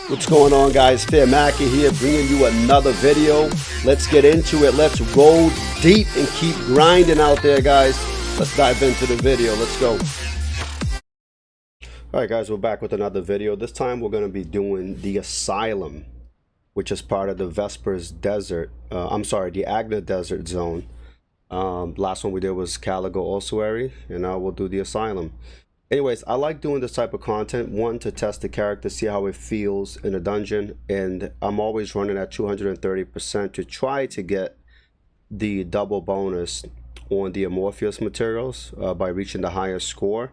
What's going on, guys? Fearmaky here, bringing you another video. Let's get into it. Let's roll deep and keep grinding out there, guys. Let's dive into the video. Let's go. All right, guys, we're back with another video. This time we're going to be doing the Asylum, which is part of the Vespers Desert. The Agna Desert Zone. Last one we did was Caligo Ossuary, and now we'll do the Asylum. Anyways, I like doing this type of content, one, to test the character, see how it feels in a dungeon, and I'm always running at 230% to try to get the double bonus on the Modifiers materials by reaching the higher score.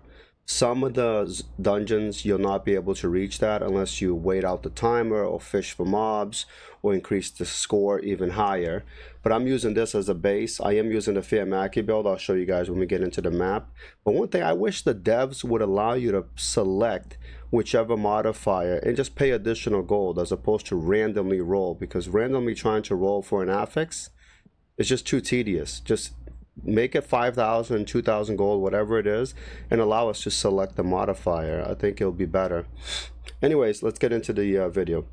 Some of the dungeons you'll not be able to reach that unless you wait out the timer or fish for mobs or increase the score even higher. But I'm using this as a base. I am using the Fearmaky build. I'll show you guys when we get into the map. But one thing, I wish the devs would allow you to select whichever modifier and just pay additional gold as opposed to randomly roll, because randomly trying to roll for an affix is just too tedious. Just make it 5,000, 2,000 gold, whatever it is, and allow us to select the modifier. I think it'll be better. Anyways, let's get into the video.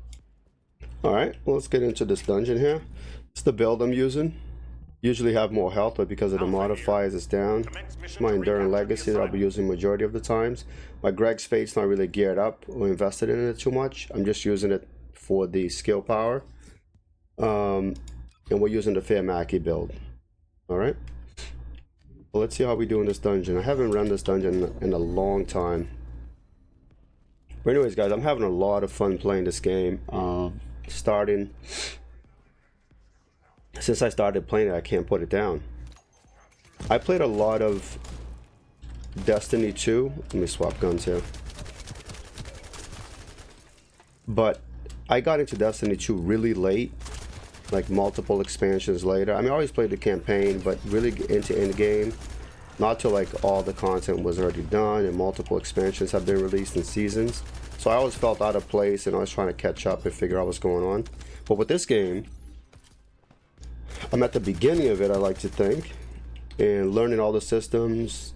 Alright, well, let's get into this dungeon here. It's the build I'm using. Usually have more health, but because of the modifiers it's down. It's my Enduring Legacy that I'll be using majority of the times. My Greg's Fate's not really geared up or invested in it too much. I'm just using it for the skill power. And we're using the Fearmaky build. Alright. Well, let's see how we do in this dungeon. I haven't run this dungeon in a long time. But anyways, guys, I'm having a lot of fun playing this game. Since I started playing it, I can't put it down. I played a lot of Destiny 2. Let me swap guns here. But I got into Destiny 2 really late, like multiple expansions later. I mean, I always played the campaign, but really into endgame, not till like all the content was already done and multiple expansions have been released in seasons. So I always felt out of place and I was trying to catch up and figure out what's going on. But with this game, I'm at the beginning of it, I like to think, and learning all the systems,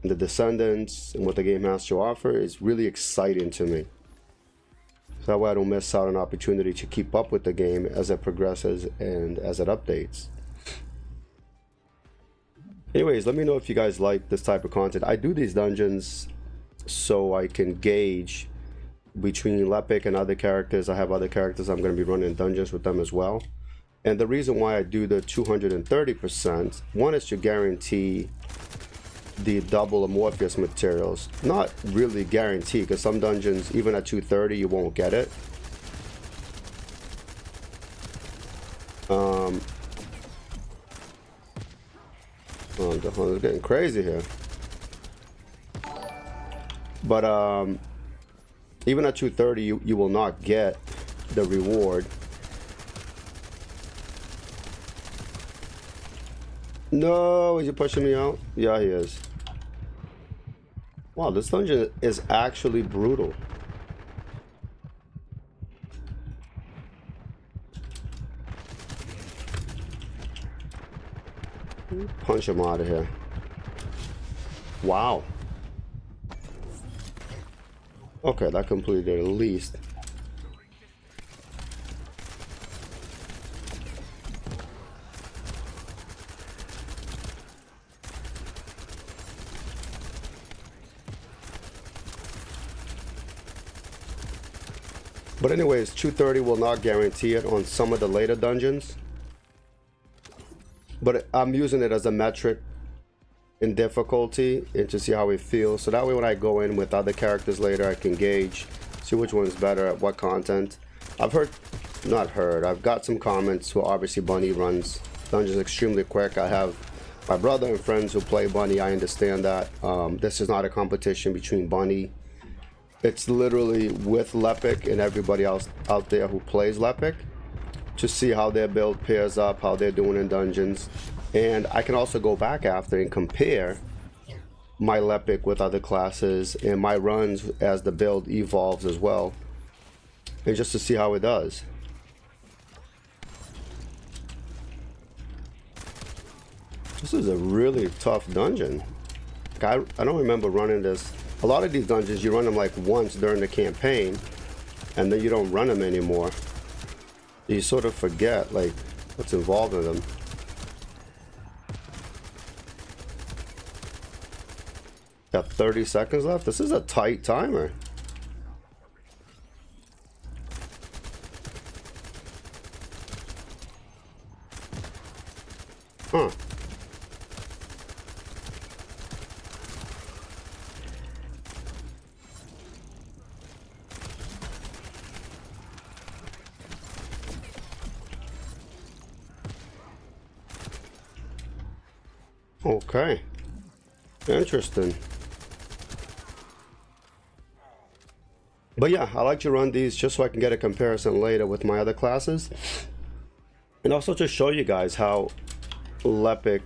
the Descendants, and what the game has to offer is really exciting to me. So that way I don't miss out on an opportunity to keep up with the game as it progresses and as it updates. Anyways, let me know if you guys like this type of content. I do these dungeons so I can gauge between Lepic and other characters. I have other characters I'm going to be running dungeons with them as well. And the reason why I do the 230%, one is to guarantee the double Modifiers materials. Not really guaranteed, because some dungeons, even at 230, you won't get it. Oh, it's getting crazy here. But even at 230, you will not get the reward. No, is he pushing me out? Yeah, he is. Wow, this dungeon is actually brutal. Punch him out of here. Wow. Okay, that completed at least. But anyways, 230 will not guarantee it on some of the later dungeons. But I'm using it as a metric in difficulty and to see how it feels. So that way when I go in with other characters later, I can gauge, see which one's better at what content. I've got some comments who obviously Bunny runs dungeons extremely quick. I have my brother and friends who play Bunny. I understand that. This is not a competition between Bunny. It's literally with Lepic and everybody else out there who plays Lepic to see how their build pairs up, how they're doing in dungeons. And I can also go back after and compare my Lepic with other classes and my runs as the build evolves as well. And just to see how it does. This is a really tough dungeon. I don't remember running this. A lot of these dungeons, you run them like once during the campaign, and then you don't run them anymore, you sort of forget like what's involved in them. Got 30 seconds left. This is a tight timer. Huh. Okay. Interesting. But yeah, I like to run these just so I can get a comparison later with my other classes. And also to show you guys how Lepic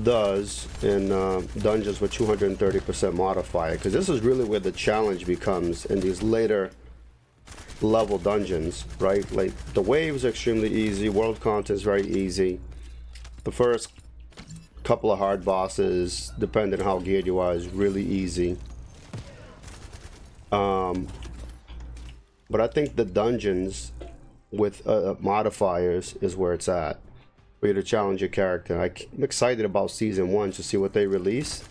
does in dungeons with 230% modifier. Because this is really where the challenge becomes in these later level dungeons, right? Like the waves are extremely easy, world content is very easy. The first couple of hard bosses, depending on how geared you are, is really easy. But I think the dungeons with modifiers is where it's at, for you to challenge your character. I'm excited about season 1 to see what they release.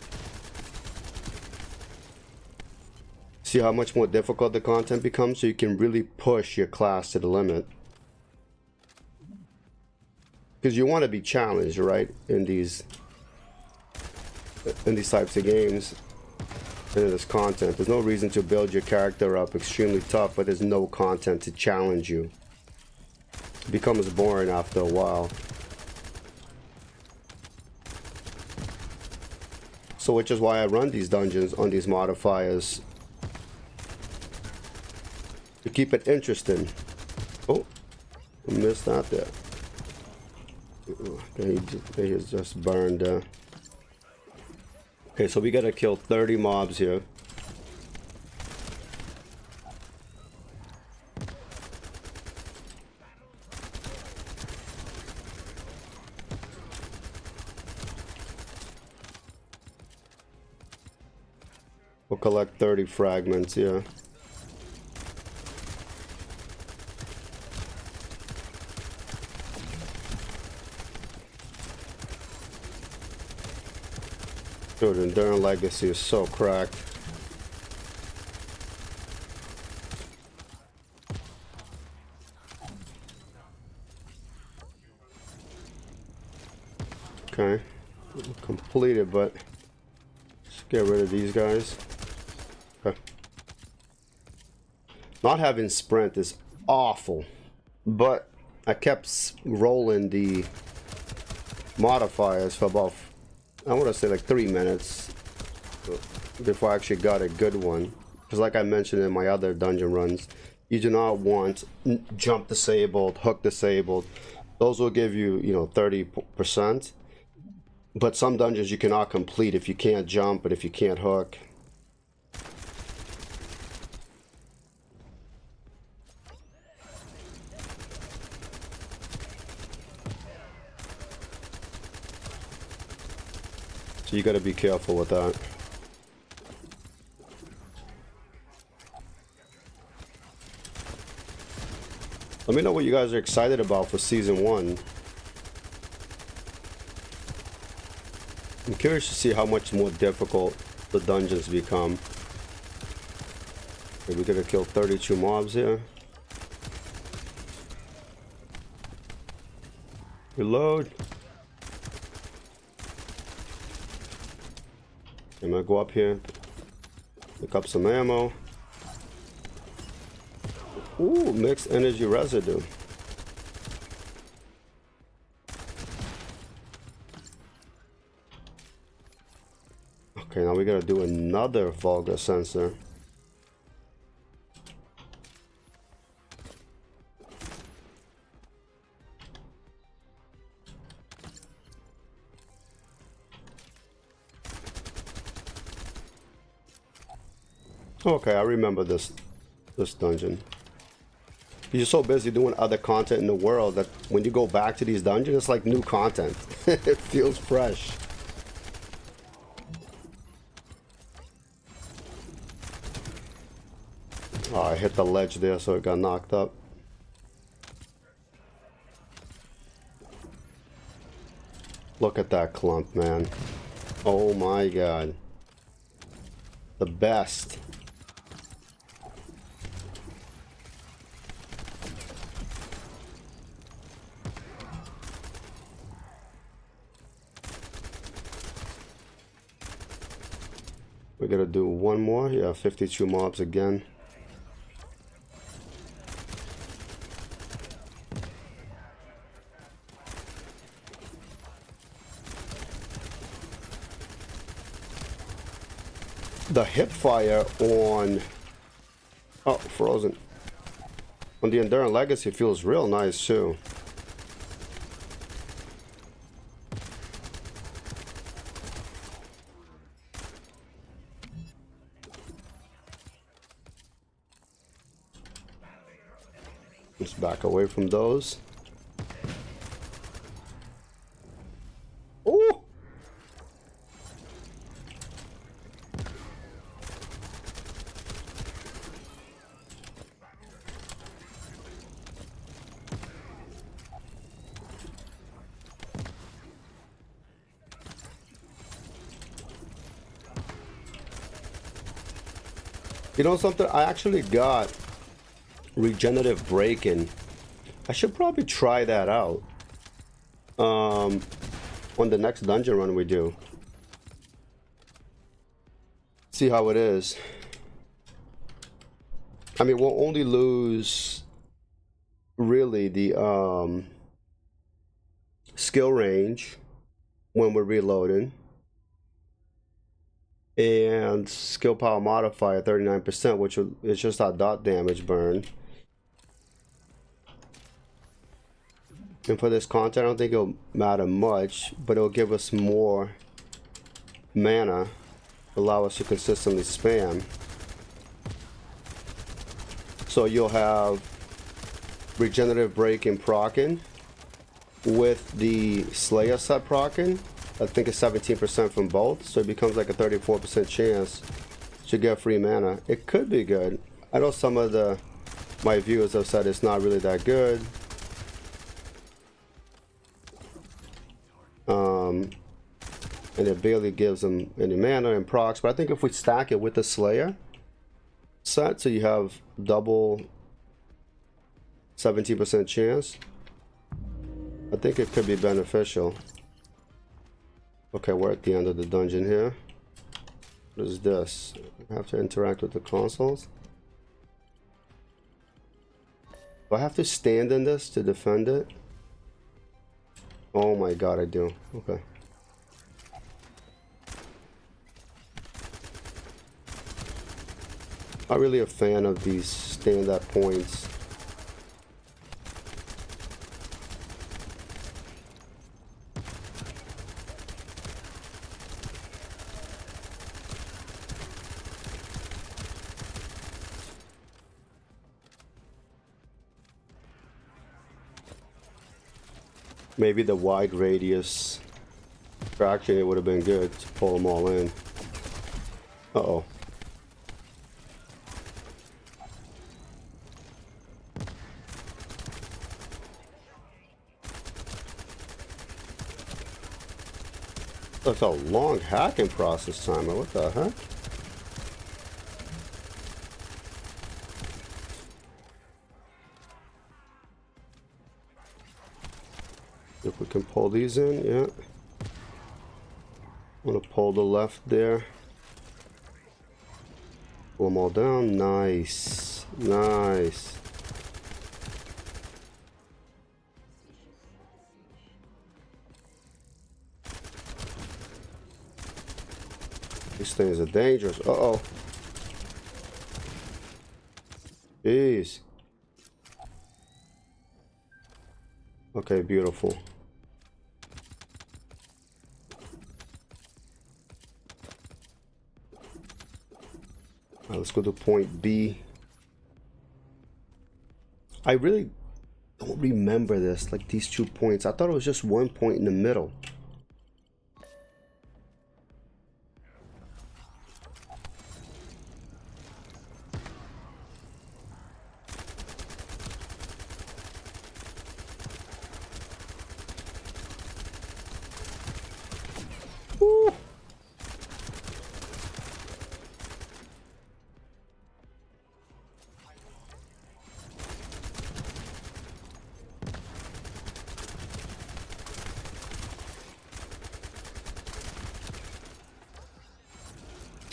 See how much more difficult the content becomes, so you can really push your class to the limit. Because you want to be challenged, right? In these types of games. And in this content, there's no reason to build your character up extremely tough, but there's no content to challenge you. It becomes boring after a while. So which is why I run these dungeons on these modifiers, to keep it interesting. Oh, I missed that there. He is just burned. Okay, so we gotta kill 30 mobs here. We'll collect 30 fragments, yeah. Dude, Enduring Legacy is so cracked. Okay, completed, but let's get rid of these guys. Okay. Not having sprint is awful, but I kept rolling the modifiers for about, I want to say like 3 minutes before I actually got a good one. Because like I mentioned in my other dungeon runs, you do not want jump disabled, hook disabled. Those will give you, 30%. But some dungeons you cannot complete if you can't jump and if you can't hook. So you got to be careful with that. Let me know what you guys are excited about for season 1. I'm curious to see how much more difficult the dungeons become. Okay, we gotta kill 32 mobs here. Reload. I'm gonna go up here, pick up some ammo. Ooh, mixed energy residue. Okay, now we gotta do another vulgar sensor. Okay, I remember this dungeon. You're so busy doing other content in the world that when you go back to these dungeons, it's like new content. It feels fresh. Oh, I hit the ledge there, so it got knocked up. Look at that clump, man. Oh my god. The best. We're gonna do one more. Yeah, 52 mobs again. The hip fire on frozen on the Enduring Legacy feels real nice too. Let's back away from those. Oh! You know something? I actually got regenerative braking. I should probably try that out on the next dungeon run we do. See how it is. I mean, we'll only lose really the skill range when we're reloading, and skill power modifier 39%, which is just our dot damage burn. And for this content, I don't think it'll matter much, but it'll give us more mana, allow us to consistently spam. So you'll have regenerative braking proccing with the Slayer set proccing. I think it's 17% from both, so it becomes like a 34% chance to get free mana. It could be good. I know some of my viewers have said it's not really that good. And it barely gives them any mana and procs, but I think if we stack it with the Slayer set, so you have double 17% chance, I think it could be beneficial. Okay, we're at the end of the dungeon here. What is this? I have to interact with the consoles. Do I have to stand in this to defend it? Oh my god, I do. Okay. Not really a fan of these stand-up points. Maybe the wide radius traction, it would have been good to pull them all in. Uh-oh. That's a long hacking process timer. What the heck? If we can pull these in, yeah. I'm gonna pull the left there. Pull them all down. Nice. Nice. These things are dangerous. Uh-oh. Jeez. Okay, beautiful. All right, let's go to point B. I really don't remember this, like these 2 points. I thought it was just 1 point in the middle.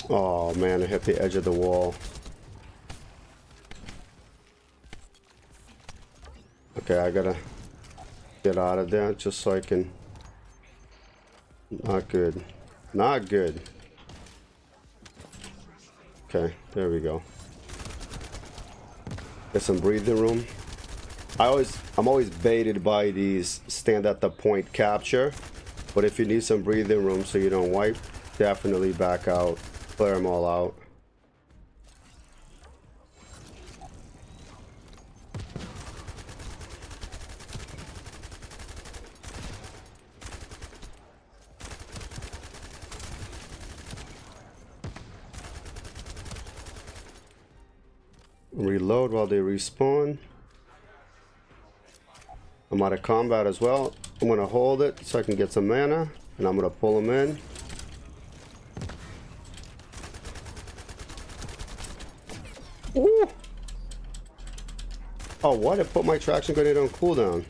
Oh man, I hit the edge of the wall. Okay, I gotta get out of there just so I can... Not good. Not good. Okay, there we go. Get some breathing room. I'm always baited by these stand at the point capture, but if you need some breathing room so you don't wipe, definitely back out, clear them all out. Reload while they respawn. I'm out of combat as well. I'm gonna hold it so I can get some mana, and I'm gonna pull them in. Ooh. Oh, what? It put my traction grenade on cooldown.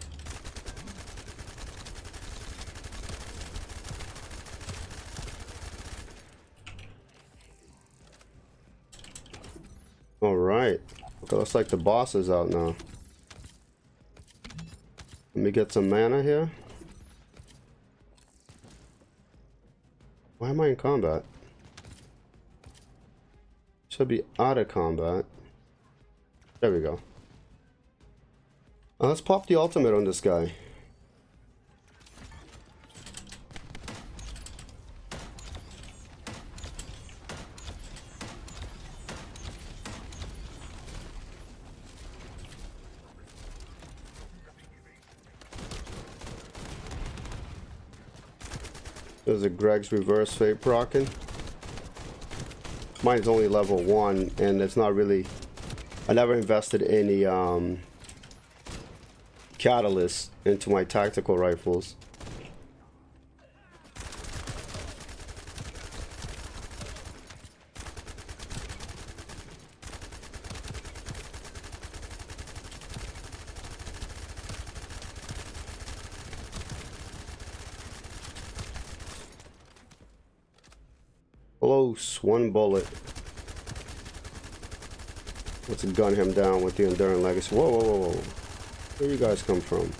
All right. Okay, looks like the boss is out now. Let me get some mana here. Why am I in combat? Should be out of combat. There we go. Let's pop the ultimate on this guy. There's a Greg's reverse fate procking. Mine's only level 1 and it's not really... I never invested any catalyst into my tactical rifles. Close, one bullet. Let's gun him down with the Enduring Legacy. Whoa, whoa, whoa, whoa. Where you guys come from?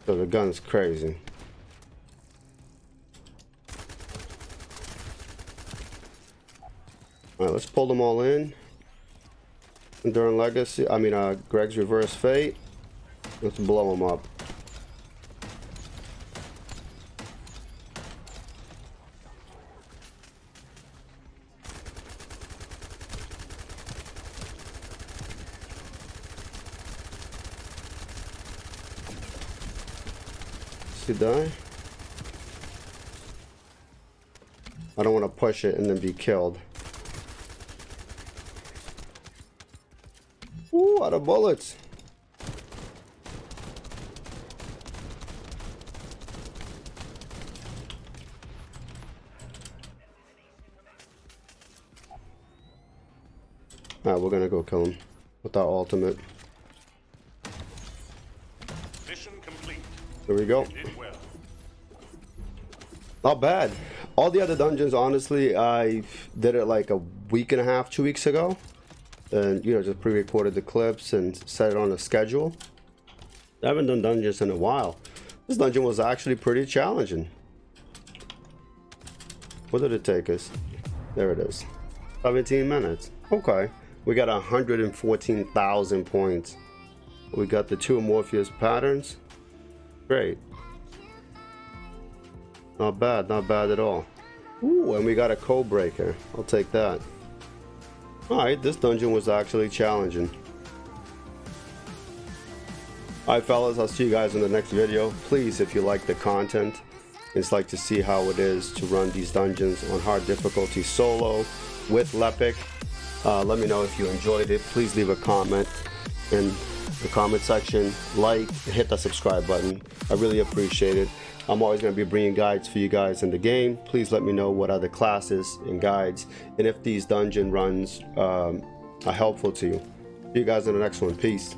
So the gun's crazy. Alright, let's pull them all in. Enduring Legacy, Greg's Reverse Fate. Let's blow them up. To die. I don't want to push it and then be killed. Ooh, out of bullets. Alright, we're gonna go kill him with our ultimate. There we go. Not bad. All the other dungeons, honestly, I did it like a week and a half, 2 weeks ago. And, you know, just pre-recorded the clips and set it on a schedule. I haven't done dungeons in a while. This dungeon was actually pretty challenging. What did it take us? There it is. 17 minutes. Okay. We got 114,000 points. We got the 2 Morpheus patterns. Great. Not bad at all. Ooh, and we got a code breaker. I'll take that. Alright, this dungeon was actually challenging. Alright fellas, I'll see you guys in the next video. Please, if you like the content, it's like to see how it is to run these dungeons on hard difficulty solo with Lepic. Let me know if you enjoyed it. Please leave a comment in the comment section, like, and hit that subscribe button. I really appreciate it. I'm always going to be bringing guides for you guys in the game. Please let me know what other classes and guides, and if these dungeon runs are helpful to you. See you guys in the next one. Peace.